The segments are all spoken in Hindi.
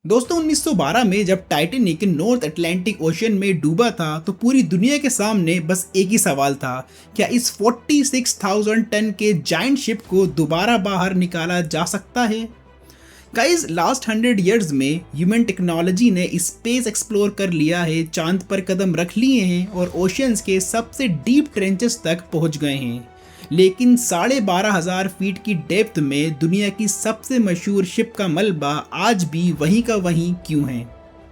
दोस्तों 1912 में जब टाइटैनिक नॉर्थ अटलांटिक ओशन में डूबा था तो पूरी दुनिया के सामने बस एक ही सवाल था। क्या इस 46,000 टन के जाइंट शिप को दोबारा बाहर निकाला जा सकता है? गाइस, लास्ट 100 इयर्स में ह्यूमन टेक्नोलॉजी ने स्पेस एक्सप्लोर कर लिया है, चांद पर कदम रख लिए हैं और ओशियंस के सबसे डीप ट्रेंचेस तक पहुंच गए हैं। लेकिन 12,500 फीट की डेप्थ में दुनिया की सबसे मशहूर शिप का मलबा आज भी वहीं का वहीं क्यों है?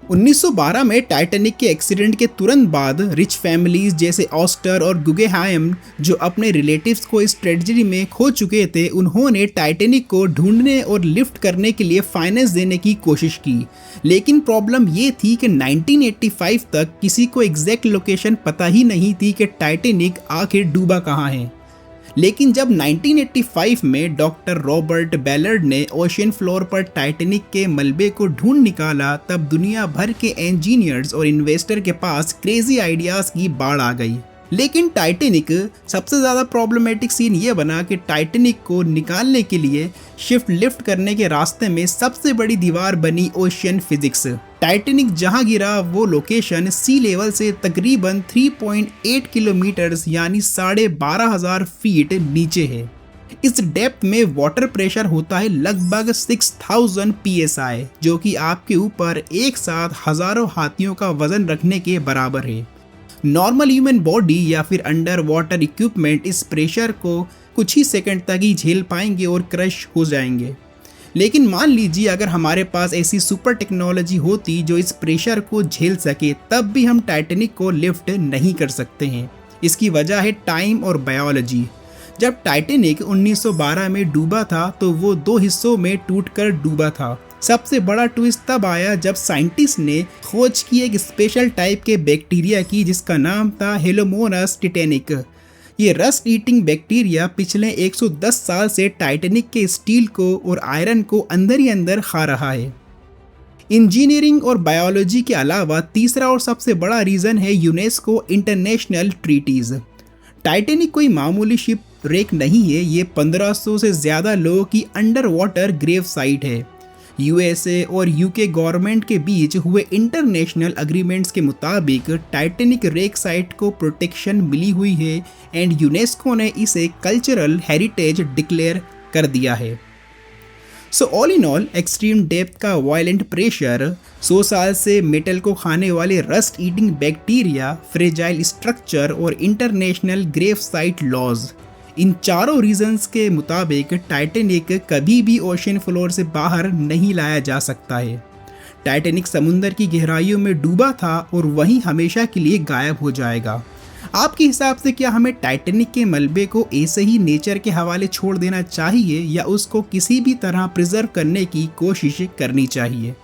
1912 में टाइटैनिक के एक्सीडेंट के तुरंत बाद रिच फैमिलीज जैसे ऑस्टर और गुगेहाइम, जो अपने रिलेटिव्स को इस ट्रेजेडी में खो चुके थे, उन्होंने टाइटैनिक को ढूंढने और लिफ्ट करने के लिए फाइनेंस देने की कोशिश की। लेकिन प्रॉब्लम ये थी कि 1985 तक किसी को एग्जैक्ट लोकेशन पता ही नहीं थी कि टाइटैनिक आखिर डूबा कहाँ है। लेकिन जब 1985 में डॉक्टर रॉबर्ट बैलर्ड ने ओशियन फ्लोर पर टाइटैनिक के मलबे को ढूंढ निकाला, तब दुनिया भर के इंजीनियर्स और इन्वेस्टर के पास क्रेजी आइडियाज की बाढ़ आ गई। लेकिन टाइटैनिक सबसे ज़्यादा प्रॉब्लमेटिक सीन ये बना कि टाइटैनिक को निकालने के लिए शिप लिफ्ट करने के रास्ते में सबसे बड़ी दीवार बनी ओशियन फिजिक्स। टाइटैनिक जहां गिरा वो लोकेशन सी लेवल से तकरीबन 3.8 किलोमीटर यानी 12,500 फीट नीचे है। इस डेप्थ में वाटर प्रेशर होता है लगभग 6,000 psi, जो कि आपके ऊपर एक साथ हजारों हाथियों का वजन रखने के बराबर है। नॉर्मल ह्यूमन बॉडी या फिर अंडर वाटर इक्विपमेंट इस प्रेशर को कुछ ही सेकंड तक ही झेल पाएंगे और क्रश हो जाएंगे। लेकिन मान लीजिए अगर हमारे पास ऐसी सुपर टेक्नोलॉजी होती जो इस प्रेशर को झेल सके, तब भी हम टाइटैनिक को लिफ्ट नहीं कर सकते हैं। इसकी वजह है टाइम और बायोलॉजी। जब टाइटैनिक 1912 में डूबा था तो वो दो हिस्सों में टूटकर डूबा था। सबसे बड़ा ट्विस्ट तब आया जब साइंटिस्ट ने खोज की एक स्पेशल टाइप के बैक्टीरिया की, जिसका नाम था हेलोमोनस टिटेनिक। ये रस्ट ईटिंग बैक्टीरिया पिछले 110 साल से टाइटैनिक के स्टील को और आयरन को अंदर ही अंदर खा रहा है। इंजीनियरिंग और बायोलॉजी के अलावा तीसरा और सबसे बड़ा रीज़न है यूनेस्को इंटरनेशनल ट्रीटीज़। टाइटैनिक कोई मामूली शिप रेक नहीं है, ये 1500 से ज़्यादा लोगों की अंडर वाटर ग्रेव साइट है। यूएसए और यूके गवर्नमेंट के बीच हुए इंटरनेशनल अग्रीमेंट्स के मुताबिक टाइटैनिक रेक साइट को प्रोटेक्शन मिली हुई है एंड यूनेस्को ने इसे कल्चरल हेरिटेज डिक्लेयर कर दिया है। So all in all, extreme depth का वायलेंट प्रेशर, 100 साल से मेटल को खाने वाले rust eating bacteria, fragile structure और इंटरनेशनल ग्रेव साइट लॉज, इन चारों रीजंस के मुताबिक टाइटैनिक कभी भी ओशन फ्लोर से बाहर नहीं लाया जा सकता है। टाइटैनिक समुंदर की गहराइयों में डूबा था और वहीं हमेशा के लिए गायब हो जाएगा। आपके हिसाब से क्या हमें टाइटैनिक के मलबे को ऐसे ही नेचर के हवाले छोड़ देना चाहिए या उसको किसी भी तरह प्रिजर्व करने की कोशिश करनी चाहिए?